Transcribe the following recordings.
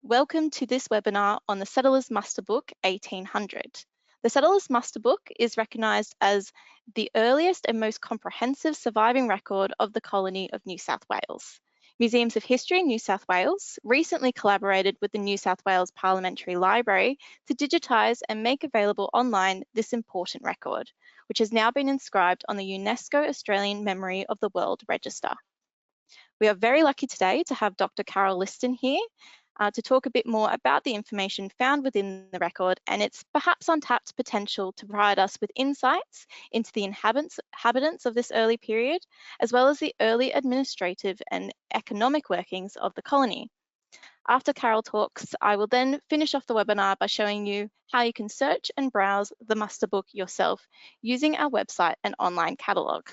Welcome to this webinar on the Settlers Muster Book 1800. The Settlers Muster Book is recognised as the earliest and most comprehensive surviving record of the colony of New South Wales. Museums of History in New South Wales recently collaborated with the New South Wales Parliamentary Library to digitise and make available online this important record, which has now been inscribed on the UNESCO Australian Memory of the World Register. We are very lucky today to have Dr Carol Liston here to talk a bit more about the information found within the record and its perhaps untapped potential to provide us with insights into the inhabitants of this early period, as well as the early administrative and economic workings of the colony. After Carol talks, I will then finish off the webinar by showing you how you can search and browse the muster book yourself using our website and online catalogue.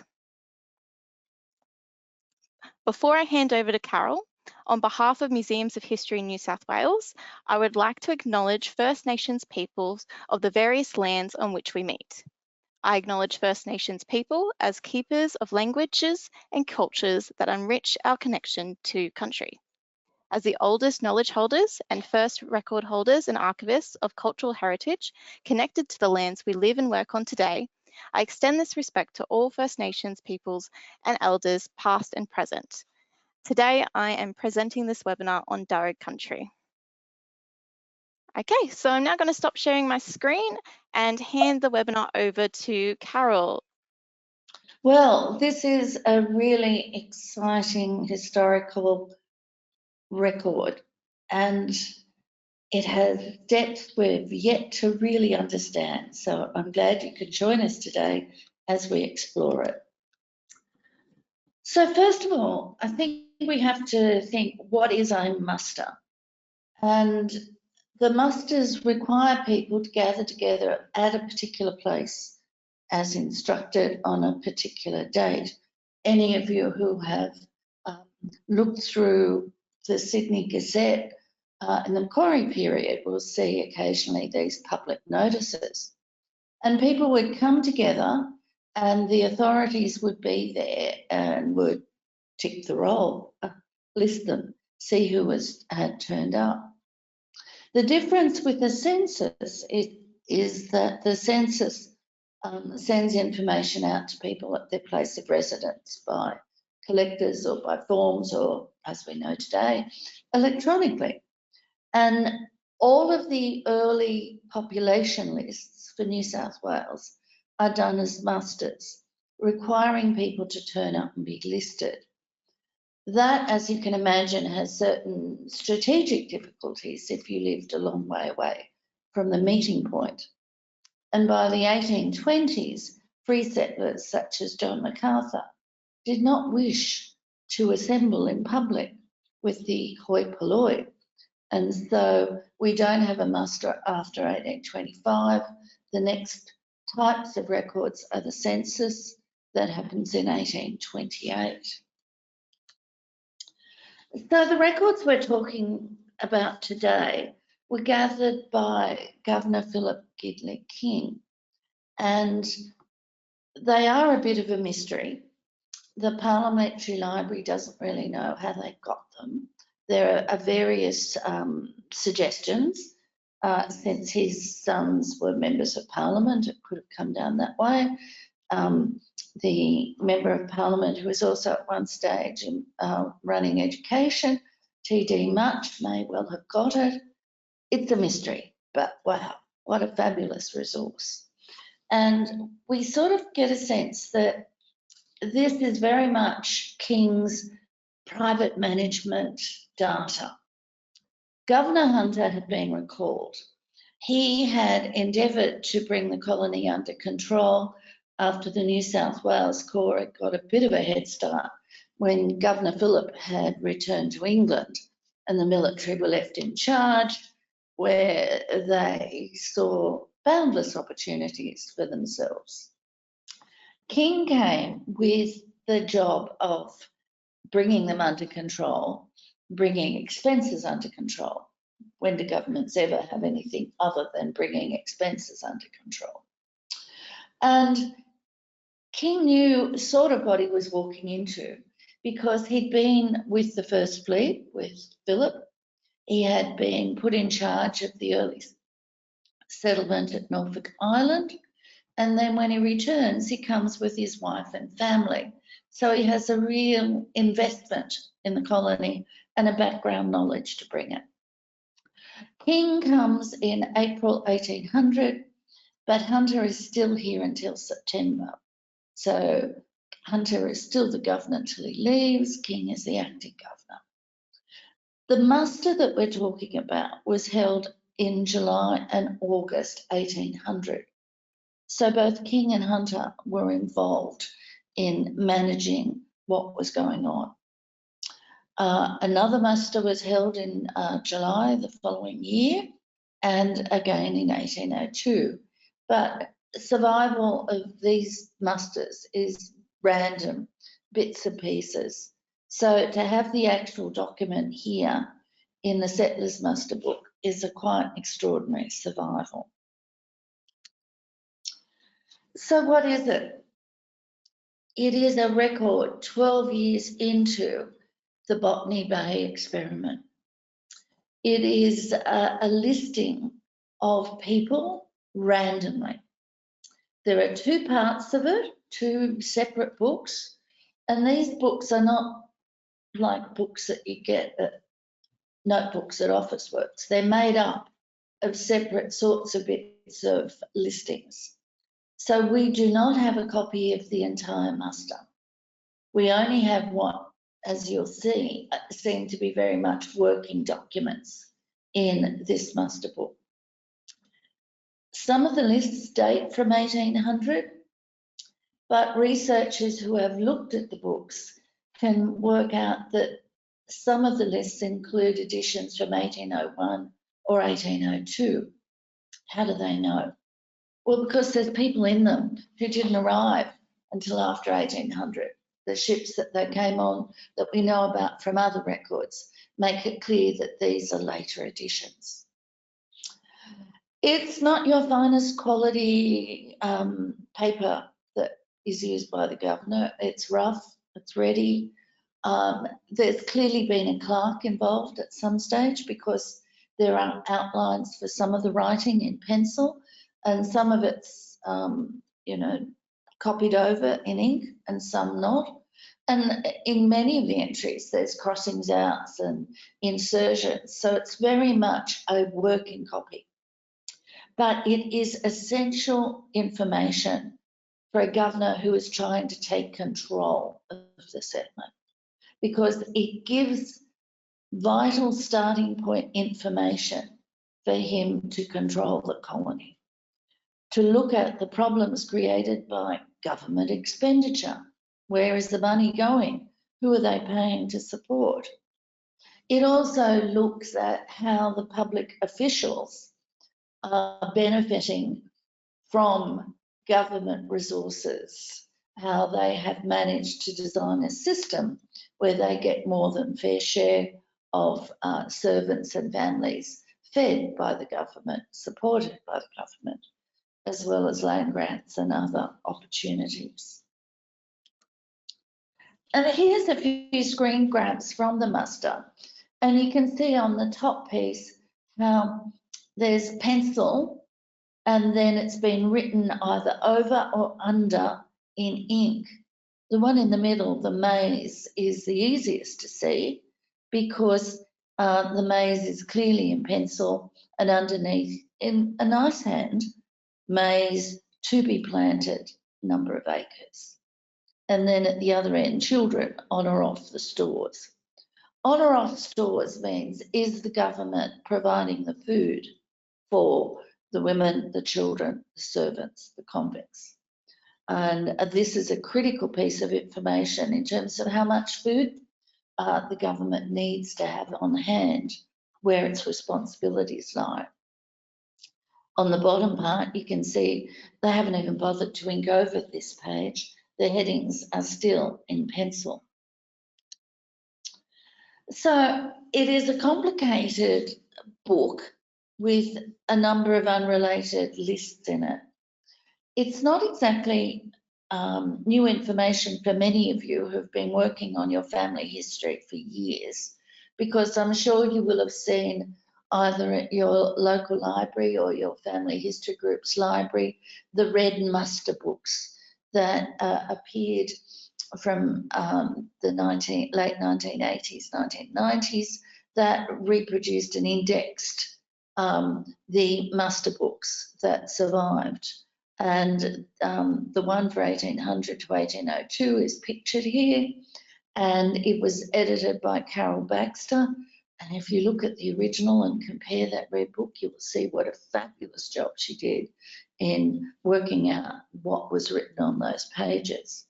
Before I hand over to Carol, on behalf of Museums of History in New South Wales, I would like to acknowledge First Nations peoples of the various lands on which we meet. I acknowledge First Nations people as keepers of languages and cultures that enrich our connection to country. As the oldest knowledge holders and first record holders and archivists of cultural heritage connected to the lands we live and work on today, I extend this respect to all First Nations peoples and elders past and present. Today, I am presenting this webinar on Darug country. Okay, so I'm now going to stop sharing my screen and hand the webinar over to Carol. Well, this is a really exciting historical record, and it has depth we've yet to really understand. So I'm glad you could join us today as we explore it. So first of all, I think we have to think, what is a muster? And the musters require people to gather together at a particular place as instructed on a particular date. Any of you who have looked through the Sydney Gazette in the Macquarie period will see occasionally these public notices. And people would come together and the authorities would be there and would tick the roll, list them, see who had turned up. The difference with the census is that the census sends information out to people at their place of residence by collectors or by forms or, as we know today, electronically. And all of the early population lists for New South Wales are done as musters, requiring people to turn up and be listed. That, as you can imagine, has certain strategic difficulties if you lived a long way away from the meeting point. And by the 1820s, free settlers such as John MacArthur did not wish to assemble in public with the hoi polloi. And so we don't have a muster after 1825. The next types of records are the census that happens in 1828. So the records we're talking about today were gathered by Governor Philip Gidley King, and they are a bit of a mystery. The Parliamentary Library doesn't really know how they got them. There are various suggestions. Since his sons were members of Parliament, it could have come down that way. The Member of Parliament, who was also at one stage running education, T.D. Much, may well have got it. It's a mystery, but wow, what a fabulous resource. And we sort of get a sense that this is very much King's private management data. Governor Hunter had been recalled. He had endeavoured to bring the colony under control after the New South Wales Corps had got a bit of a head start when Governor Phillip had returned to England and the military were left in charge, where they saw boundless opportunities for themselves. King came with the job of bringing them under control, bringing expenses under control. When do governments ever have anything other than bringing expenses under control? And King knew sort of what he was walking into because he'd been with the First Fleet with Phillip. He had been put in charge of the early settlement at Norfolk Island, and then when he returns, he comes with his wife and family. So he has a real investment in the colony and a background knowledge to bring it. King comes in April 1800, but Hunter is still here until September. So Hunter is still the governor until he leaves. King is the acting governor. The muster that we're talking about was held in July and August 1800. So both King and Hunter were involved in managing what was going on. Another muster was held in July the following year, and again in 1802. But survival of these musters is random, bits and pieces. So to have the actual document here in the Settlers Muster Book is a quite extraordinary survival. So what is it? It is a record 12 years into the Botany Bay experiment. It is a listing of people randomly. There are two parts of it, two separate books, and these books are not like books that you get at notebooks at Officeworks. They're made up of separate sorts of bits of listings. So we do not have a copy of the entire muster. We only have what, as you'll see, seem to be very much working documents in this muster book. Some of the lists date from 1800, but researchers who have looked at the books can work out that some of the lists include editions from 1801 or 1802. How do they know? Well, because there's people in them who didn't arrive until after 1800. The ships that they came on that we know about from other records make it clear that these are later editions. It's not your finest quality paper that is used by the governor. It's rough, it's ready. There's clearly been a clerk involved at some stage because there are outlines for some of the writing in pencil, and some of it's, you know, copied over in ink and some not. And in many of the entries, there's crossings outs and insertions. So it's very much a working copy. But it is essential information for a governor who is trying to take control of the settlement, because it gives vital starting point information for him to control the colony, to look at the problems created by government expenditure. Where is the money going? Who are they paying to support? It also looks at how the public officials are benefiting from government resources, how they have managed to design a system where they get more than fair share of servants and families fed by the government, supported by the government, as well as land grants and other opportunities. And here's a few screen grabs from the muster. And you can see on the top piece how there's pencil and then it's been written either over or under in ink. The one in the middle, the maize, is the easiest to see because the maize is clearly in pencil, and underneath in a nice hand, maize to be planted, number of acres. And then at the other end, children on or off the stores. On or off stores means, is the government providing the food for the women, the children, the servants, the convicts? And this is a critical piece of information in terms of how much food the government needs to have on hand, where its responsibilities lie. On the bottom part, you can see they haven't even bothered to ink over this page. The headings are still in pencil. So it is a complicated book with a number of unrelated lists in it. It's not exactly new information for many of you who have been working on your family history for years, because I'm sure you will have seen either at your local library or your family history group's library, the red muster books that appeared from the late 1980s, 1990s, that reproduced and indexed the muster books that survived. And the one for 1800 to 1802 is pictured here, and it was edited by Carol Baxter. And if you look at the original and compare that red book, you will see what a fabulous job she did in working out what was written on those pages.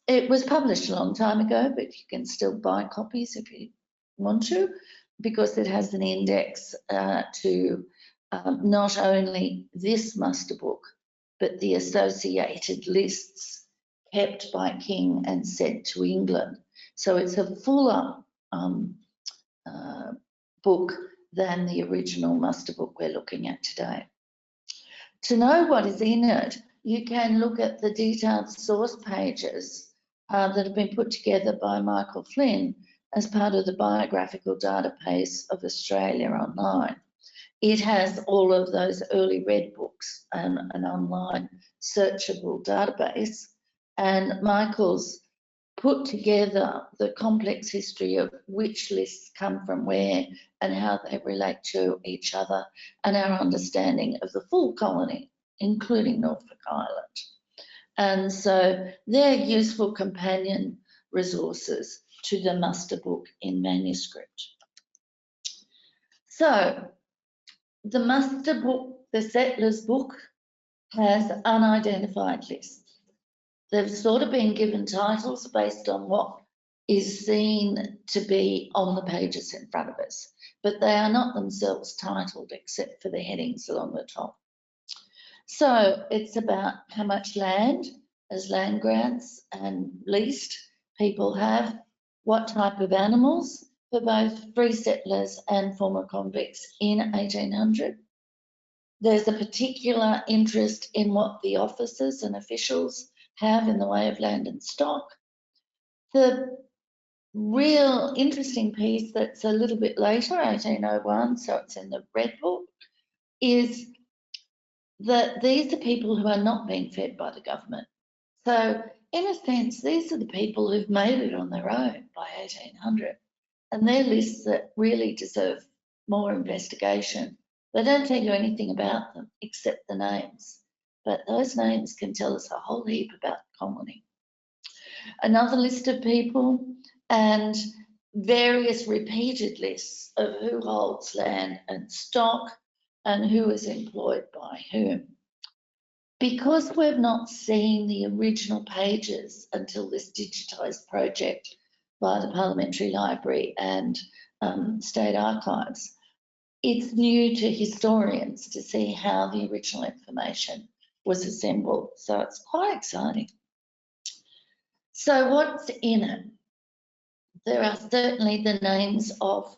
It was published a long time ago, but you can still buy copies if you want to, because it has an index to not only this muster book, but the associated lists kept by King and sent to England. So it's a fuller book than the original muster book we're looking at today. To know what is in it, you can look at the detailed source pages that have been put together by Michael Flynn as part of the biographical database of Australia online. It has all of those early red books and an online searchable database, and Michael's put together the complex history of which lists come from where and how they relate to each other, and our understanding of the full colony, including Norfolk Island. And so they're useful companion resources to the muster book in manuscript. So the muster book, the settlers book, has unidentified lists. They've sort of been given titles based on what is seen to be on the pages in front of us, but they are not themselves titled except for the headings along the top. So it's about how much land as land grants and leased people have, what type of animals for both free settlers and former convicts in 1800. There's a particular interest in what the officers and officials have in the way of land and stock. The real interesting piece that's a little bit later, 1801, so it's in the red book, is that these are people who are not being fed by the government. So in a sense, these are the people who've made it on their own by 1800, and they're lists that really deserve more investigation. They don't tell you anything about them except the names, but those names can tell us a whole heap about the colony. Another list of people and various repeated lists of who holds land and stock and who is employed by whom. Because we've not seen the original pages until this digitised project by the Parliamentary Library and State Archives, it's new to historians to see how the original information was assembled. So it's quite exciting. So what's in it? There are certainly the names of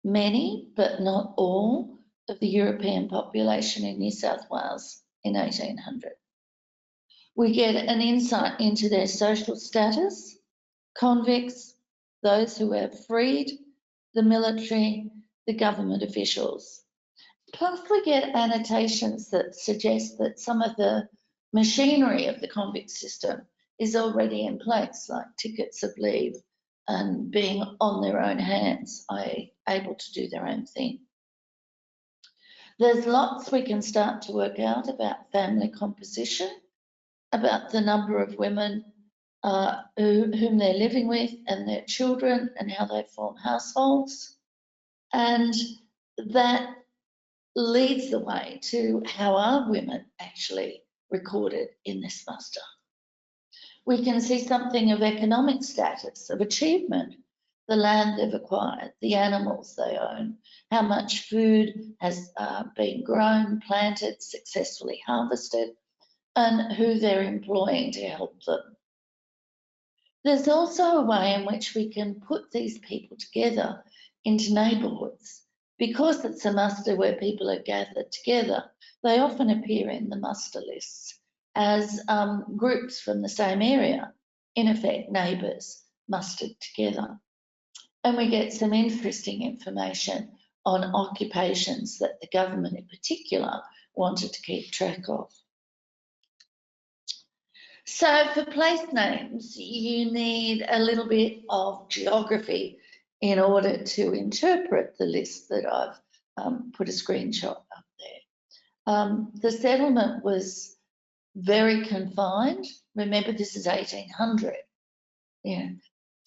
many, but not all, of the European population in New South Wales in 1800. We get an insight into their social status, convicts, those who were freed, the military, the government officials. Plus we get annotations that suggest that some of the machinery of the convict system is already in place, like tickets of leave and being on their own hands, i.e. able to do their own thing. There's lots we can start to work out about family composition, about the number of women whom they're living with and their children and how they form households. And that leads the way to how are women actually recorded in this muster. We can see something of economic status, of achievement, the land they've acquired, the animals they own, how much food has been grown, planted, successfully harvested, and who they're employing to help them. There's also a way in which we can put these people together into neighbourhoods. Because it's a muster where people are gathered together, they often appear in the muster lists as groups from the same area, in effect neighbours mustered together. And we get some interesting information on occupations that the government in particular wanted to keep track of. So for place names, you need a little bit of geography in order to interpret the list that I've put a screenshot up there. The settlement was very confined. Remember, this is 1800. Yeah,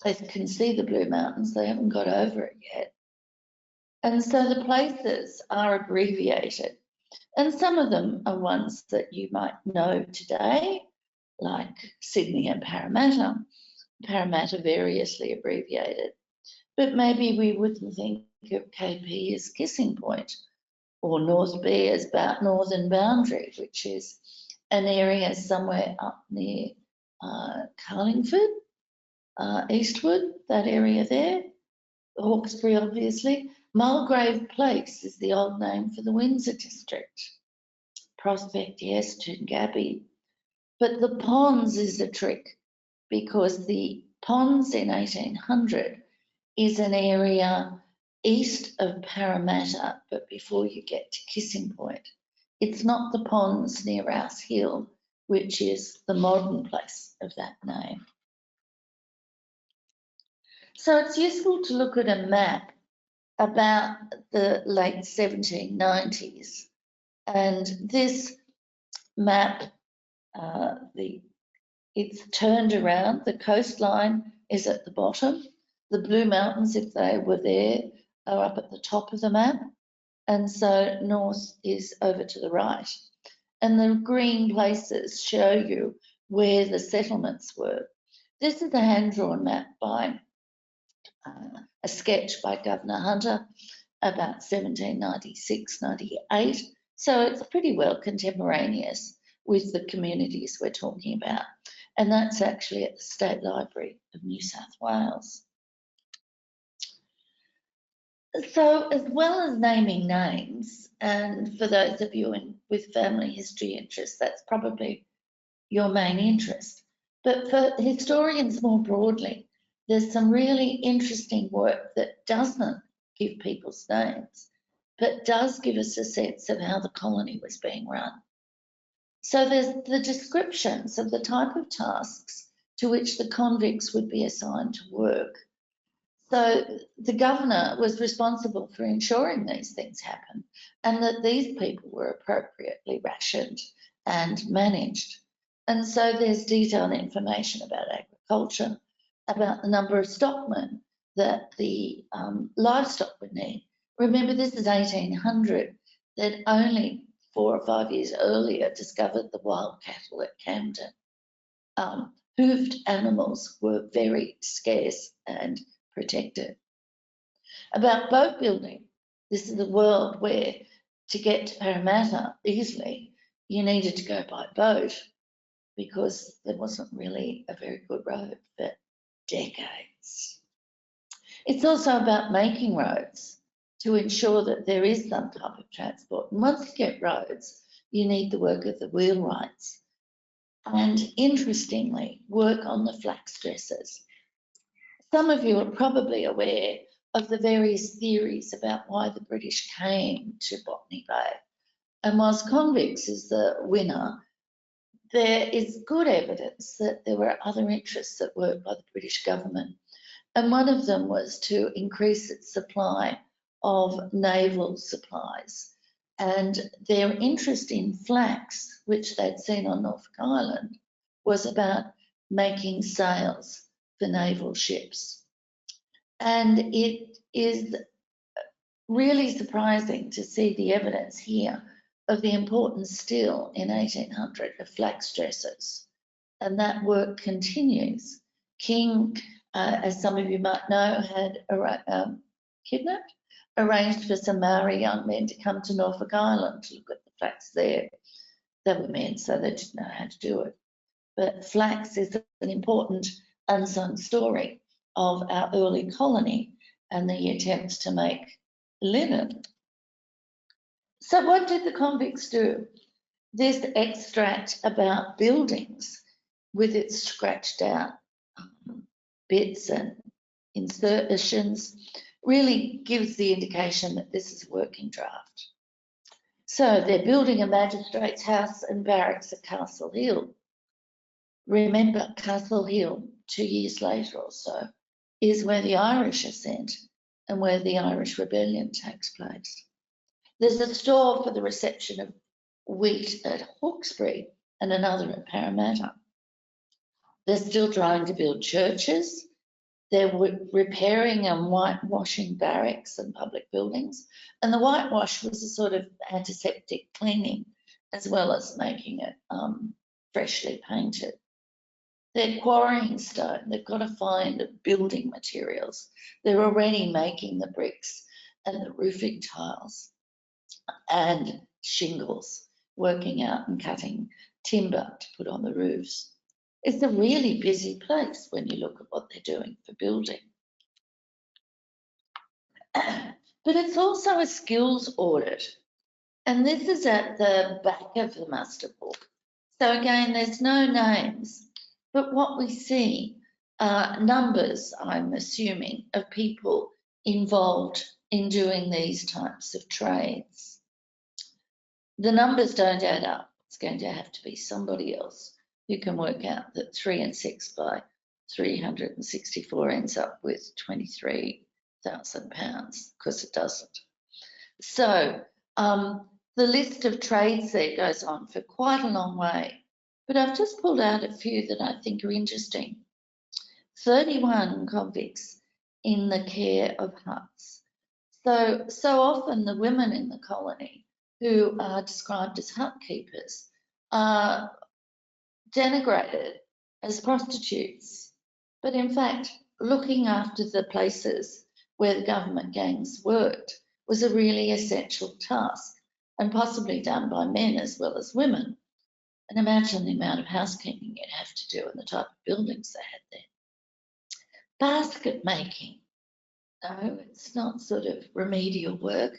they can see the Blue Mountains. They haven't got over it yet. And so the places are abbreviated. And some of them are ones that you might know today, like Sydney and Parramatta. Parramatta variously abbreviated. But maybe we wouldn't think of KP as Kissing Point, or North B as Northern Boundary, which is an area somewhere up near Carlingford, Eastwood, that area there, Hawkesbury obviously. Mulgrave Place is the old name for the Windsor district. Prospect, yes, Toongabbie. But the Ponds is a trick, because the Ponds in 1800 is an area east of Parramatta, but before you get to Kissing Point. It's not the Ponds near Rouse Hill, which is the modern place of that name. So it's useful to look at a map about the late 1790s. And this map, it's turned around. The coastline is at the bottom. The Blue Mountains, if they were there, are up at the top of the map. And so north is over to the right. And the green places show you where the settlements were. This is a hand-drawn map by a sketch by Governor Hunter about 1796-98. So it's pretty well contemporaneous with the communities we're talking about. And that's actually at the State Library of New South Wales. So as well as naming names, and for those of you with family history interests, that's probably your main interest. But for historians more broadly, there's some really interesting work that doesn't give people's names, but does give us a sense of how the colony was being run. So there's the descriptions of the type of tasks to which the convicts would be assigned to work. So the governor was responsible for ensuring these things happen and that these people were appropriately rationed and managed. And so there's detailed information about agriculture, about the number of stockmen that the livestock would need. Remember, this is 1800. They'd only 4 or 5 years earlier discovered the wild cattle at Camden. Hooved animals were very scarce and protected. About boat building, this is a world where to get to Parramatta easily, you needed to go by boat because there wasn't really a very good road for decades. It's also about making roads to ensure that there is some type of transport. And once you get roads, you need the work of the wheelwrights. And interestingly, work on the flax dressers. Some of you are probably aware of the various theories about why the British came to Botany Bay. And whilst convicts is the winner, there is good evidence that there were other interests at work by the British government. And one of them was to increase its supply of naval supplies. And their interest in flax, which they'd seen on Norfolk Island, was about making sails for naval ships. And it is really surprising to see the evidence here of the importance still in 1800 of flax dressers. And that work continues. King, as some of you might know, had kidnapped, arranged for some Maori young men to come to Norfolk Island to look at the flax there. They were men, so they didn't know how to do it. But flax is an important unsung story of our early colony and the attempts to make linen. So what did the convicts do? This extract about buildings with its scratched out bits and insertions, really gives the indication that this is a working draft. So they're building a magistrate's house and barracks at Castle Hill. Remember, Castle Hill, 2 years later or so, is where the Irish are sent and where the Irish Rebellion takes place. There's a store for the reception of wheat at Hawkesbury and another at Parramatta. They're still trying to build churches. They're repairing and whitewashing barracks and public buildings. And the whitewash was a sort of antiseptic cleaning as well as making it freshly painted. They're quarrying stone. They've got to find building materials. They're already making the bricks and the roofing tiles and shingles, working out and cutting timber to put on the roofs. It's a really busy place when you look at what they're doing for building. But it's also a skills audit. And this is at the back of the muster book. So again, there's no names, but what we see are numbers, I'm assuming, of people involved in doing these types of trades. The numbers don't add up. It's going to have to be somebody else who can work out that 3 and 6 by 364 ends up with £23,000, because it doesn't. So the list of trades there goes on for quite a long way, but I've just pulled out a few that I think are interesting. 31 convicts in the care of huts. So often the women in the colony who are described as hut keepers are denigrated as prostitutes, but in fact, looking after the places where the government gangs worked was a really essential task, and possibly done by men as well as women. And imagine the amount of housekeeping you'd have to do and the type of buildings they had there. Basket making. No, it's not sort of remedial work.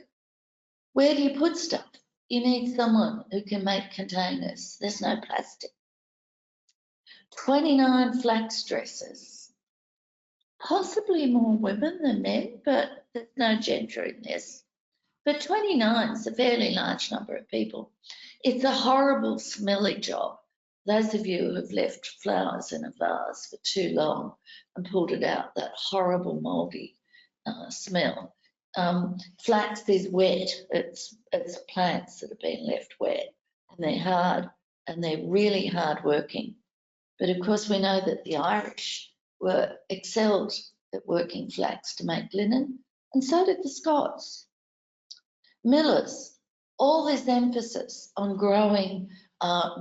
Where do you put stuff? You need someone who can make containers. There's no plastic. 29 flax dressers. Possibly more women than men, but there's no gender in this. But 29 is a fairly large number of people. It's a horrible, smelly job. Those of you who have left flowers in a vase for too long and pulled it out, that horrible mouldy smell. Flax is wet. It's plants that have been left wet, and they're hard, and they're really hard working. But of course, we know that the Irish were excelled at working flax to make linen, and so did the Scots. Millers, all this emphasis on growing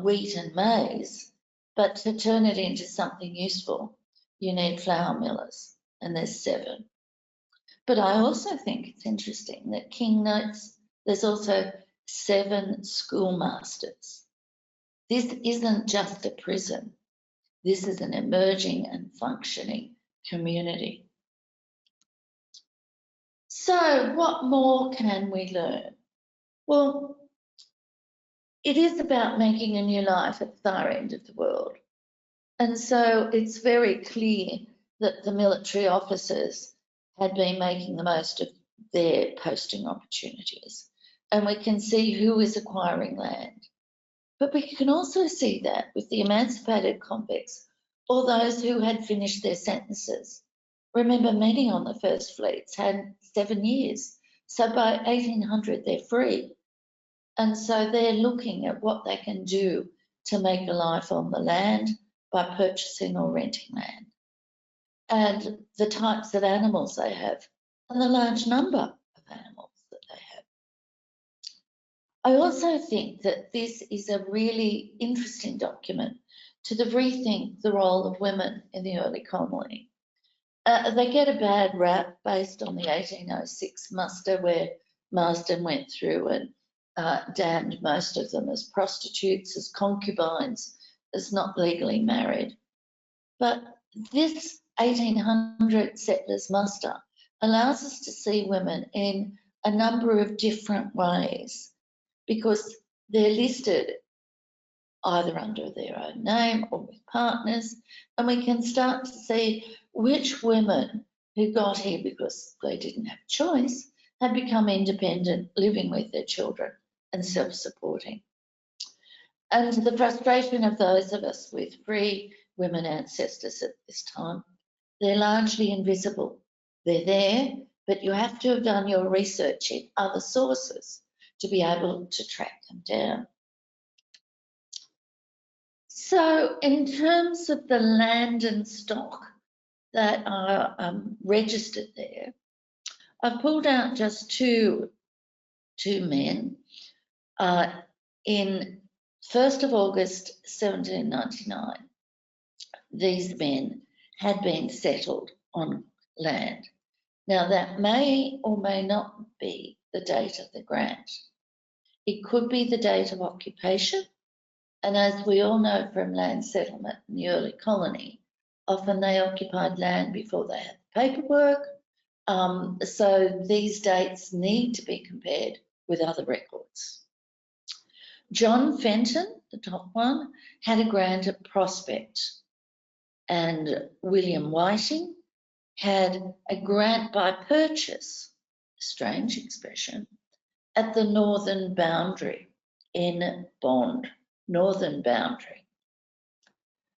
wheat and maize, but to turn it into something useful, you need flour millers, and there's 7. But I also think it's interesting that King notes there's also 7 schoolmasters. This isn't just a prison. This is an emerging and functioning community. So what more can we learn? Well, it is about making a new life at the far end of the world. And so it's very clear that the military officers had been making the most of their posting opportunities. And we can see who is acquiring land. But we can also see that with the emancipated convicts, or those who had finished their sentences. Remember, many on the first fleets had 7 years. So by 1800, they're free. And so they're looking at what they can do to make a life on the land by purchasing or renting land, and the types of animals they have, and the large number of animals that they have. I also think that this is a really interesting document to rethink the role of women in the early colony. They get a bad rap based on the 1806 muster, where Marsden went through and damned most of them as prostitutes, as concubines, as not legally married. But this 1800 settlers muster allows us to see women in a number of different ways, because they're listed either under their own name or with partners, and we can start to see which women who got here because they didn't have a choice had become independent, living with their children and self-supporting. And the frustration of those of us with free women ancestors at this time, they're largely invisible. They're there, but you have to have done your research in other sources to be able to track them down. So in terms of the land and stock that are registered there, I've pulled out just two men. In 1st of August 1799, these men had been settled on land. Now that may or may not be the date of the grant. It could be the date of occupation, and as we all know from land settlement in the early colony, often they occupied land before they had paperwork, so these dates need to be compared with other records. John Fenton, the top one, had a grant at Prospect, and William Whiting had a grant by purchase, a strange expression, at the northern boundary in Bond, northern boundary.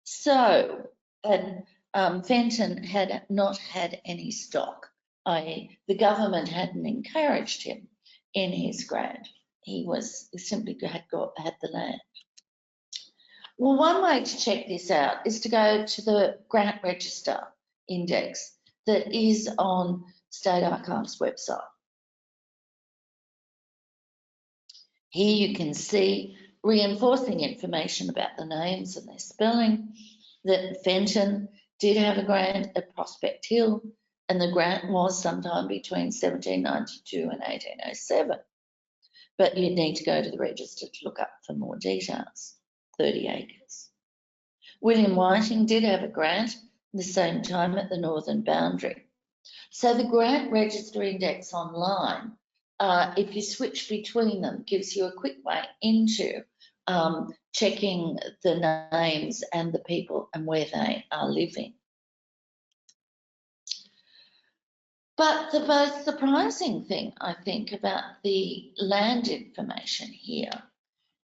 So, and Fenton had not had any stock, i.e. the government hadn't encouraged him in his grant. He simply had the land. Well, one way to check this out is to go to the Grant Register Index that is on State Archives website. Here you can see reinforcing information about the names and their spelling, that Fenton did have a grant at Prospect Hill, and the grant was sometime between 1792 and 1807. But you'd need to go to the register to look up for more details. 30 acres. William Whiting did have a grant at the same time at the northern boundary. So the Grant Register Index online, if you switch between them, gives you a quick way into checking the names and the people and where they are living. But the most surprising thing, I think, about the land information here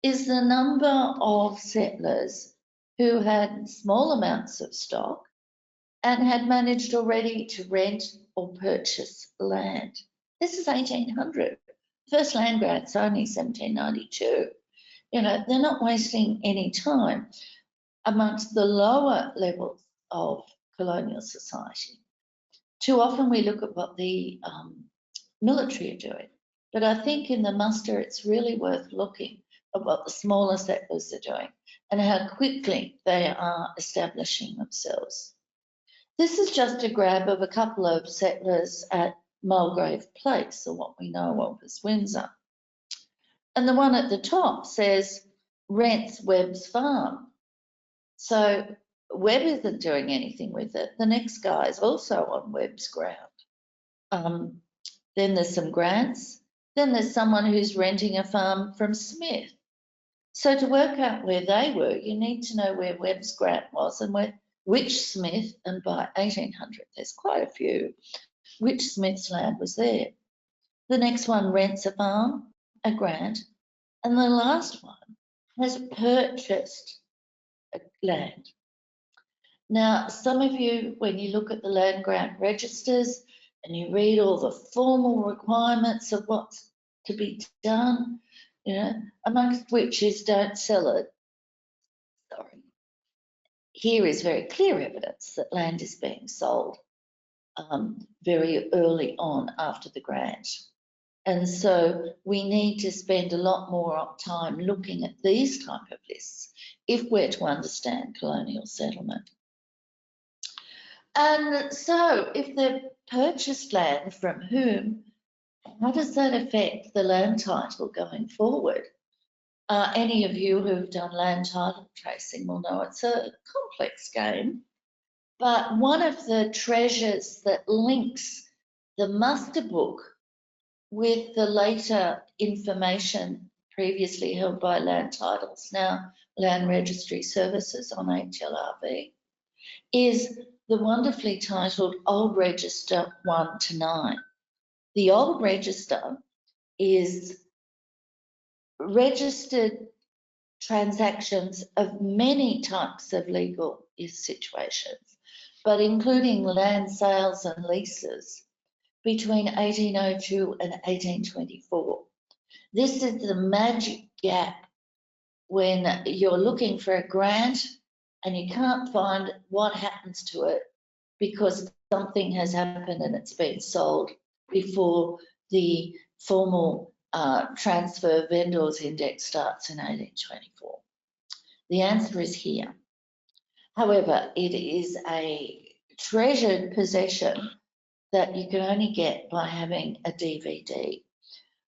is the number of settlers who had small amounts of stock and had managed already to rent or purchase land. This is 1800. First land grant's only 1792. You know, they're not wasting any time amongst the lower levels of colonial society. Too often we look at what the military are doing, but I think in the muster it's really worth looking at what the smaller settlers are doing and how quickly they are establishing themselves. This is just a grab of a couple of settlers at Mulgrave Place, or what we know of as Windsor. And the one at the top says rents Webb's farm. So Webb isn't doing anything with it. The next guy is also on Webb's ground. Then there's some grants. Then there's someone who's renting a farm from Smith. So to work out where they were, you need to know where Webb's grant was and which Smith, and by 1800, there's quite a few, which Smith's land was there. The next one rents a farm, a grant, and the last one has purchased land. Now, some of you, when you look at the land grant registers and you read all the formal requirements of what's to be done, you know, amongst which is don't sell it. Sorry. Here is very clear evidence that land is being sold very early on after the grant. And so we need to spend a lot more time looking at these type of lists if we're to understand colonial settlement. And so if they've purchased land from whom, how does that affect the land title going forward? Any of you who've done land title tracing will know it's a complex game, but one of the treasures that links the muster book with the later information previously held by land titles, now Land Registry Services on HLRV, is the wonderfully titled Old Register 1 to 9. The Old Register is registered transactions of many types of legal situations, but including land sales and leases between 1802 and 1824. This is the magic gap when you're looking for a grant and you can't find what happens to it because something has happened and it's been sold before the formal transfer vendors index starts in 1824. The answer is here. However, it is a treasured possession that you can only get by having a DVD.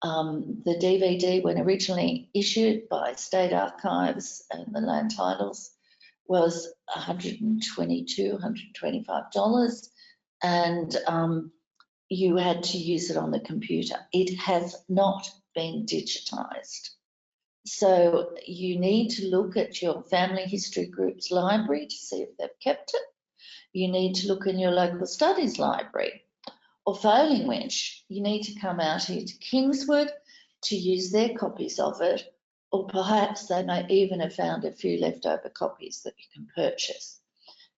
The DVD, when originally issued by State Archives and the land titles, was $122, $125, and you had to use it on the computer. It has not been digitised. So you need to look at your family history group's library to see if they've kept it. You need to look in your local studies library, or failing which, you need to come out here to Kingswood to use their copies of it, or perhaps they may even have found a few leftover copies that you can purchase.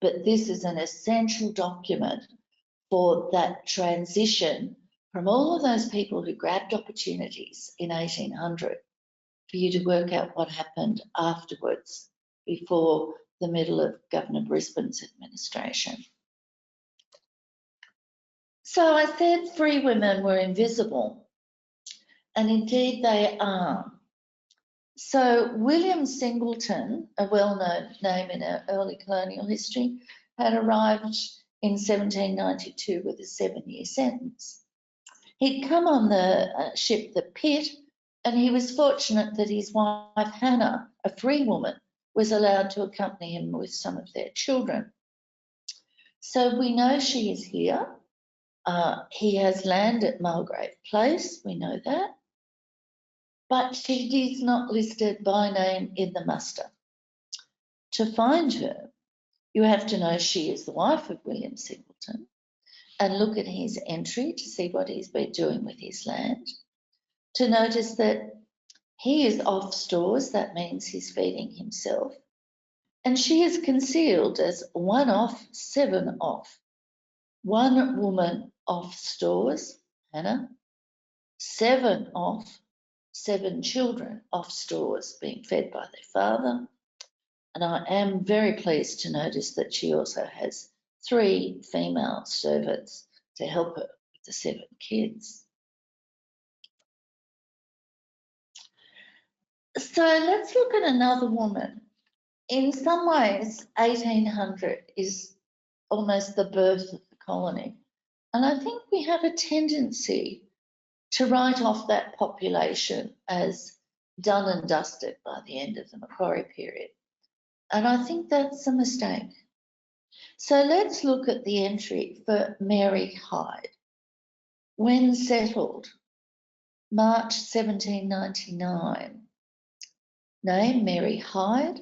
But this is an essential document for that transition from all of those people who grabbed opportunities in 1800 for you to work out what happened afterwards, before the middle of Governor Brisbane's administration. So I said free women were invisible, and indeed they are. So William Singleton, a well-known name in our early colonial history, had arrived in 1792 with a 7-year sentence. He'd come on the ship the Pitt, and he was fortunate that his wife Hannah, a free woman, was allowed to accompany him with some of their children. So we know she is here. He has land at Mulgrave Place, we know that, but she is not listed by name in the muster. To find her, you have to know she is the wife of William Singleton and look at his entry to see what he's been doing with his land, to notice that he is off stores, that means he's feeding himself, and she is concealed as 1 off, 7 off. 1 woman off stores, Hannah, 7 off, 7 children off stores being fed by their father. And I am very pleased to notice that she also has 3 female servants to help her with the 7 kids. So let's look at another woman. In some ways, 1800 is almost the birth of the colony. And I think we have a tendency to write off that population as done and dusted by the end of the Macquarie period. And I think that's a mistake. So let's look at the entry for Mary Hyde. When settled, March 1799. Name Mary Hyde.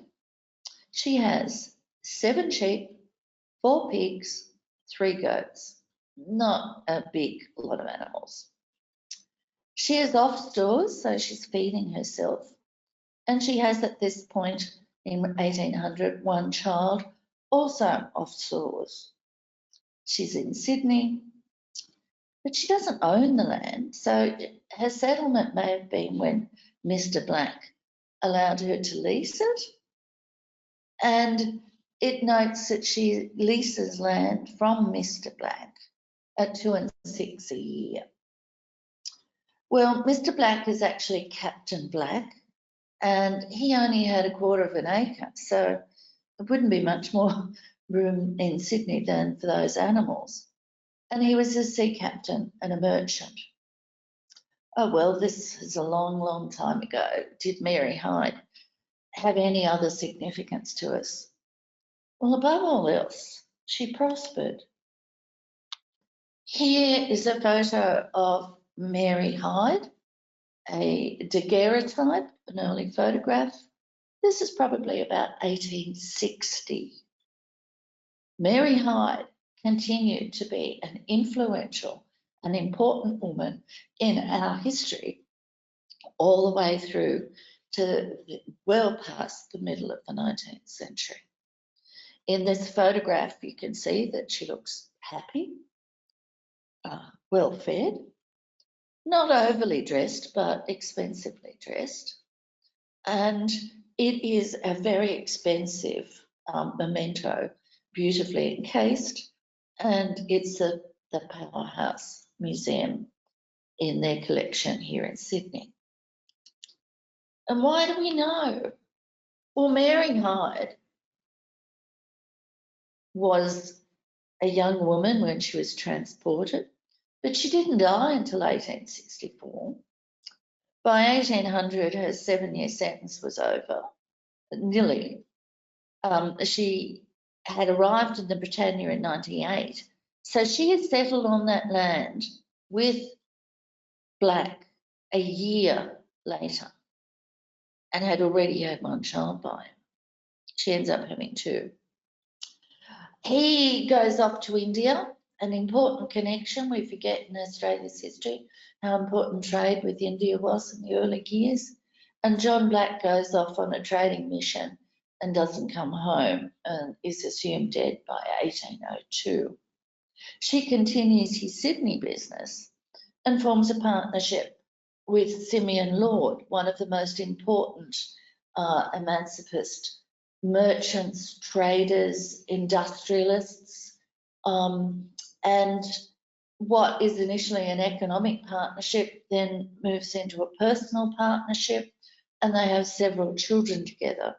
She has 7 sheep, 4 pigs, 3 goats. Not a big lot of animals. She is off stores, so she's feeding herself. And she has at this point in 1800 1 child, also off stores. She's in Sydney, but she doesn't own the land. So her settlement may have been when Mr. Black allowed her to lease it. And it notes that she leases land from Mr. Black at 2 and 6 a year. Well, Mr. Black is actually Captain Black, and he only had 1/4 of an acre, so it wouldn't be much more room in Sydney than for those animals. And he was a sea captain and a merchant. Oh, well, this is a long, long time ago. Did Mary Hyde have any other significance to us? Well, above all else, she prospered. Here is a photo of Mary Hyde, a daguerreotype, an early photograph. This is probably about 1860. Mary Hyde continued to be an influential and important woman in our history all the way through to well past the middle of the 19th century. In this photograph, you can see that she looks happy, well fed, not overly dressed, but expensively dressed. And it is a very expensive memento, beautifully encased, and it's the Powerhouse Museum in their collection here in Sydney. And why do we know? Well, Mary Hyde was a young woman when she was transported, but she didn't die until 1864. By 1800, her 7-year sentence was over, nearly. She had arrived in the Britannia in 98. So she had settled on that land with Black a year later and had already had one child by him. She ends up having 2. He goes off to India, an important connection. We forget in Australia's history how important trade with India was in the early years. And John Black goes off on a trading mission and doesn't come home and is assumed dead by 1802. She continues his Sydney business and forms a partnership with Simeon Lord, one of the most important emancipist merchants, traders, industrialists, and what is initially an economic partnership then moves into a personal partnership, and they have several children together.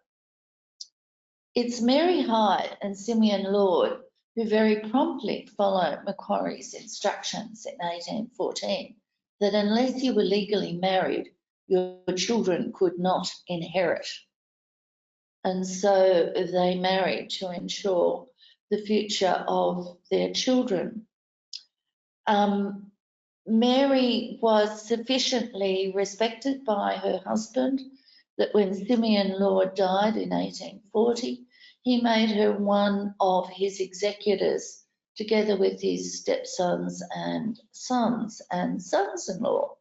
It's Mary Hyde and Simeon Lord who very promptly follow Macquarie's instructions in 1814 that unless you were legally married, your children could not inherit. And so they married to ensure the future of their children. Mary was sufficiently respected by her husband that when Simeon Lord died in 1840, he made her one of his executors, together with his stepsons and sons-in-law.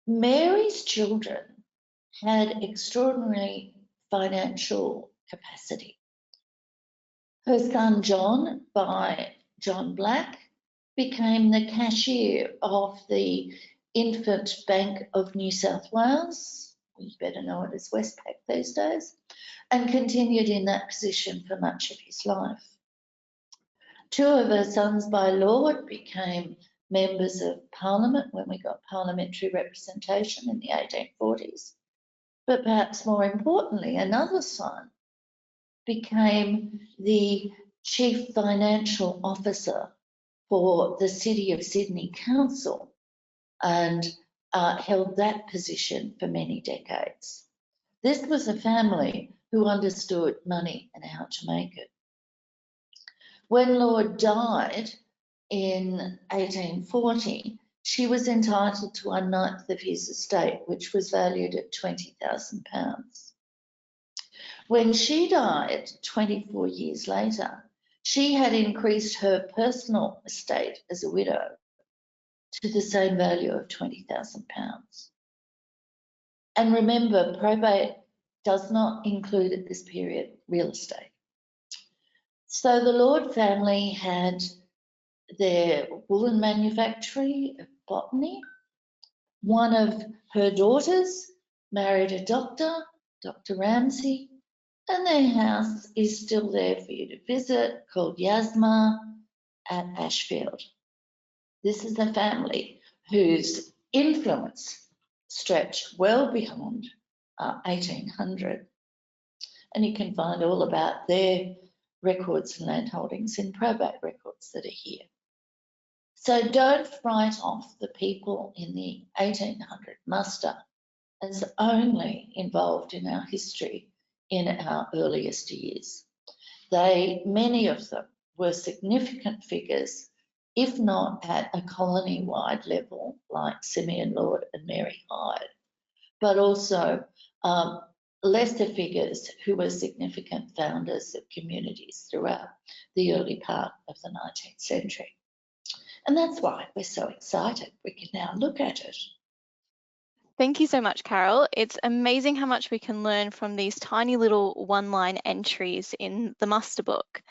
Mary's children had extraordinary financial capacity. Her son John, by John Black, became the cashier of the Infant Bank of New South Wales, we better know it as Westpac these days, and continued in that position for much of his life. 2 of her sons by Lord became members of Parliament when we got parliamentary representation in the 1840s. But perhaps more importantly, another son became the Chief Financial Officer for the City of Sydney Council and held that position for many decades. This was a family who understood money and how to make it. When Lord died in 1840, she was entitled to 1/9 of his estate, which was valued at £20,000. When she died 24 years later, she had increased her personal estate as a widow to the same value of £20,000. And remember, probate does not include at this period real estate. So the Lord family had their woolen manufactory of Botany. One of her daughters married a doctor, Dr Ramsay, and their house is still there for you to visit, called Yasma at Ashfield. This is a family whose influence stretched well beyond 1800. And you can find all about their records and land holdings in probate records that are here. So don't write off the people in the 1800 muster as only involved in our history in our earliest years. Many of them were significant figures, if not at a colony-wide level like Simeon Lord and Mary Hyde, but also lesser figures who were significant founders of communities throughout the early part of the 19th century. And that's why we're so excited. We can now look at it. Thank you so much, Carol. It's amazing how much we can learn from these tiny little one-line entries in the muster book.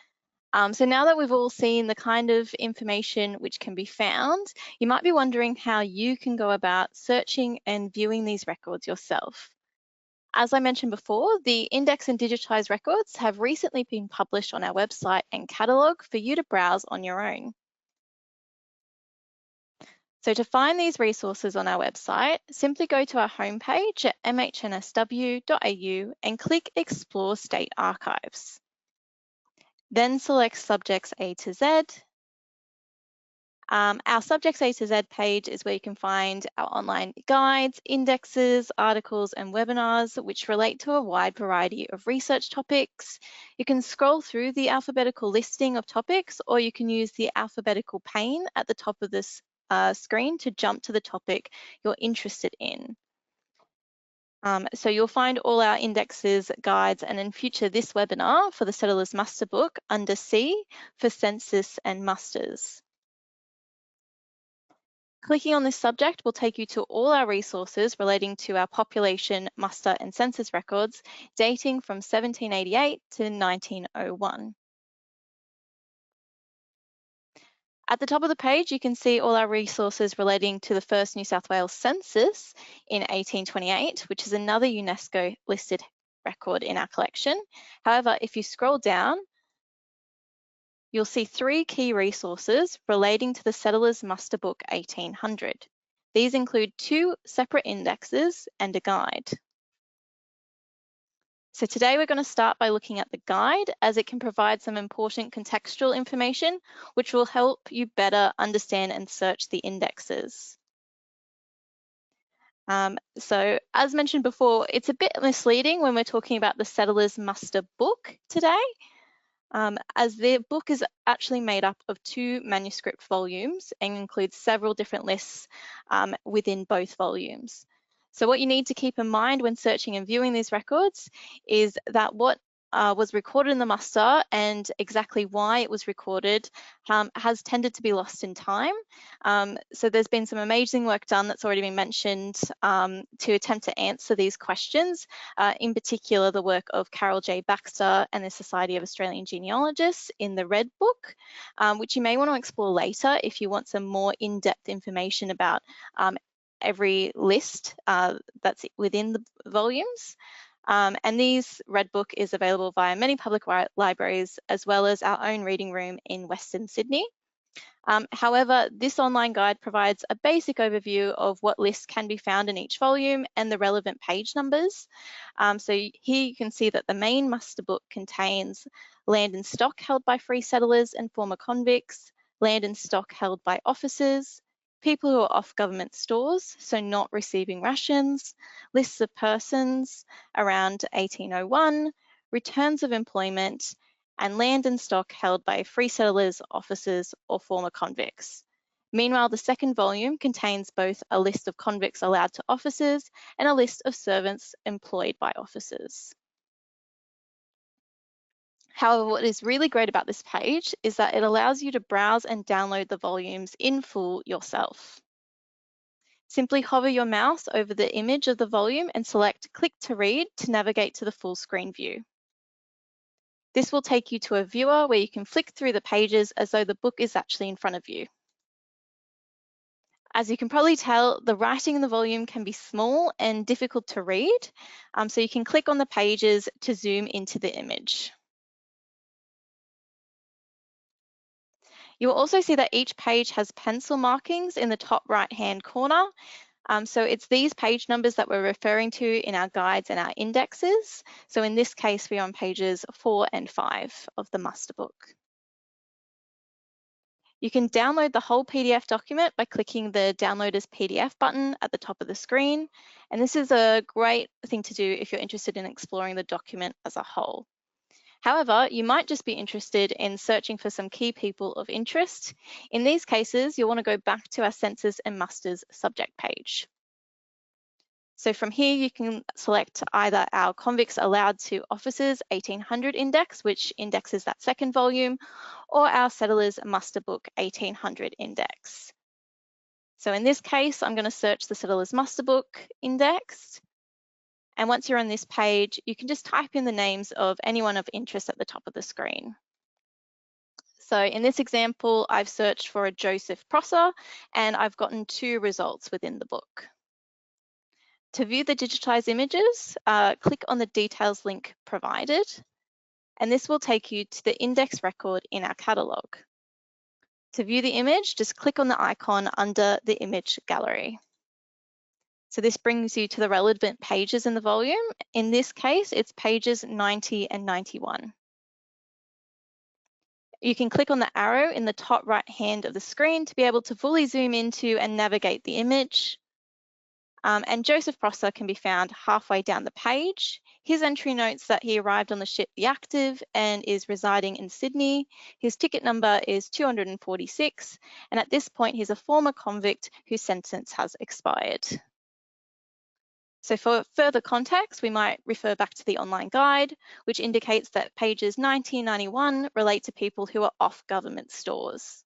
So now that we've all seen the kind of information which can be found, you might be wondering how you can go about searching and viewing these records yourself. As I mentioned before, the index and digitised records have recently been published on our website and catalogue for you to browse on your own. So to find these resources on our website, simply go to our homepage at mhnsw.au and click Explore State Archives. Then select Subjects A to Z. Our Subjects A to Z page is where you can find our online guides, indexes, articles, and webinars, which relate to a wide variety of research topics. You can scroll through the alphabetical listing of topics, or you can use the alphabetical pane at the top of this screen to jump to the topic you're interested in. So you'll find all our indexes, guides, and in future this webinar for the Settlers Muster Book under C for Census and Musters. Clicking on this subject will take you to all our resources relating to our population, muster, and census records dating from 1788 to 1901. At the top of the page, you can see all our resources relating to the first New South Wales census in 1828, which is another UNESCO listed record in our collection. However, if you scroll down, you'll see 3 key resources relating to the Settlers Muster Book 1800. These include 2 separate indexes and a guide. So today we're going to start by looking at the guide, as it can provide some important contextual information which will help you better understand and search the indexes. So as mentioned before, it's a bit misleading when we're talking about the Settlers Muster Book today, as the book is actually made up of 2 manuscript volumes and includes several different lists within both volumes. So what you need to keep in mind when searching and viewing these records is that what was recorded in the muster and exactly why it was recorded has tended to be lost in time. So there's been some amazing work done that's already been mentioned to attempt to answer these questions, in particular the work of Carol J. Baxter and the Society of Australian Genealogists in the Red Book, which you may want to explore later if you want some more in-depth information about every list that's within the volumes. And these Red Book is available via many public libraries, as well as our own reading room in Western Sydney. However, this online guide provides a basic overview of what lists can be found in each volume and the relevant page numbers. So here you can see that the main muster book contains land and stock held by free settlers and former convicts, land and stock held by officers, people who are off government stores, so not receiving rations, lists of persons around 1801, returns of employment, and land and stock held by free settlers, officers, or former convicts. Meanwhile, the second volume contains both a list of convicts allowed to officers and a list of servants employed by officers. However, what is really great about this page is that it allows you to browse and download the volumes in full yourself. Simply hover your mouse over the image of the volume and select Click to Read to navigate to the full screen view. This will take you to a viewer where you can flick through the pages as though the book is actually in front of you. As you can probably tell, the writing in the volume can be small and difficult to read, so you can click on the pages to zoom into the image. You will also see that each page has pencil markings in the top right-hand corner. So it's these page numbers that we're referring to in our guides and our indexes. So in this case, we're on pages 4 and 5 of the muster book. You can download the whole PDF document by clicking the Download as PDF button at the top of the screen. And this is a great thing to do if you're interested in exploring the document as a whole. However, you might just be interested in searching for some key people of interest. In these cases, you'll want to go back to our census and musters subject page. So from here, you can select either our Convicts Allowed to Officers 1800 index, which indexes that second volume, or our Settlers Muster Book 1800 index. So in this case, I'm going to search the Settlers Muster Book index. And once you're on this page, you can just type in the names of anyone of interest at the top of the screen. So in this example, I've searched for a Joseph Prosser, and I've gotten 2 results within the book. To view the digitized images, click on the details link provided, and this will take you to the index record in our catalogue. To view the image, just click on the icon under the image gallery. So this brings you to the relevant pages in the volume. In this case, it's pages 90 and 91. You can click on the arrow in the top right hand of the screen to be able to fully zoom into and navigate the image. And Joseph Prosser can be found halfway down the page. His entry notes that he arrived on the ship The Active and is residing in Sydney. His ticket number is 246, and at this point he's a former convict whose sentence has expired. So for further context, we might refer back to the online guide, which indicates that pages 90 and 91 relate to people who are off government stores.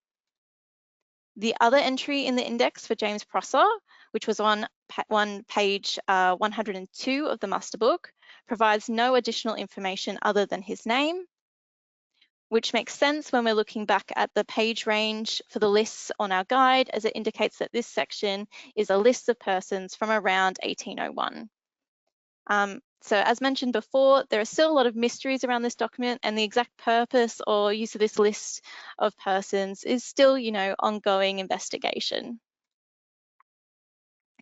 The other entry in the index for James Prosser, which was on page 102 of the Muster Book, provides no additional information other than his name, which makes sense when we're looking back at the page range for the lists on our guide, as it indicates that this section is a list of persons from around 1801. So as mentioned before, there are still a lot of mysteries around this document, and the exact purpose or use of this list of persons is still, ongoing investigation.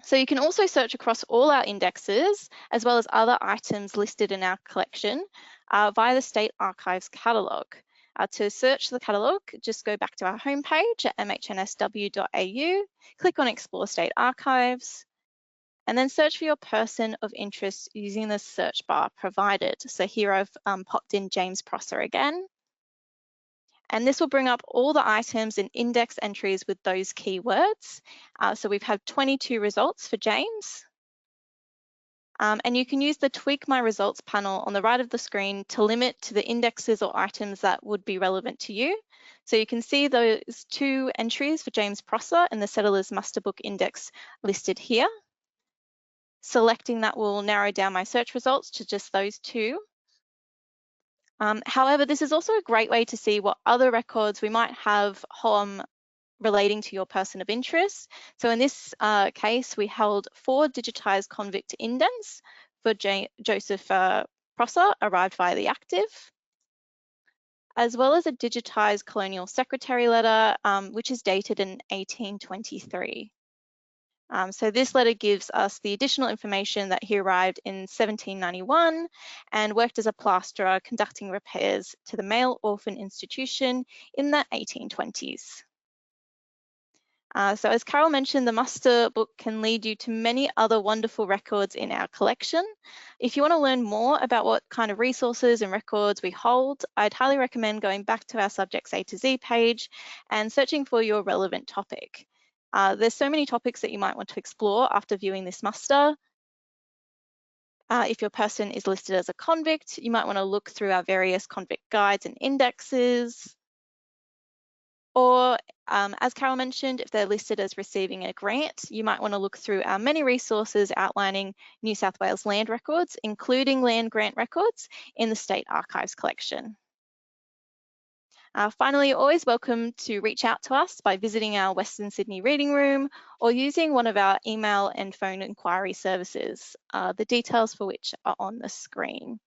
So you can also search across all our indexes, as well as other items listed in our collection via the State Archives catalogue. To search the catalogue, just go back to our homepage at mhnsw.au, click on Explore State Archives, and then search for your person of interest using the search bar provided. So here I've popped in James Prosser again. And this will bring up all the items and index entries with those keywords. So we've had 22 results for James. And you can use the Tweak My Results panel on the right of the screen to limit to the indexes or items that would be relevant to you. So you can see those 2 entries for James Prosser in the Settlers Muster Book Index listed here. Selecting that will narrow down my search results to just those 2. However, this is also a great way to see what other records we might have relating to your person of interest. So in this case, we held 4 digitised convict indents for Joseph Prosser, arrived via The Active, as well as a digitised colonial secretary letter, which is dated in 1823. So this letter gives us the additional information that he arrived in 1791 and worked as a plasterer conducting repairs to the male orphan institution in the 1820s. So as Carol mentioned, the Muster Book can lead you to many other wonderful records in our collection. If you want to learn more about what kind of resources and records we hold, I'd highly recommend going back to our Subjects A to Z page and searching for your relevant topic. There's so many topics that you might want to explore after viewing this muster. If your person is listed as a convict, you might want to look through our various convict guides and indexes. Or, as Carol mentioned, if they're listed as receiving a grant, you might want to look through our many resources outlining New South Wales land records, including land grant records in the State Archives collection. Finally, you're always welcome to reach out to us by visiting our Western Sydney Reading Room or using one of our email and phone inquiry services, the details for which are on the screen.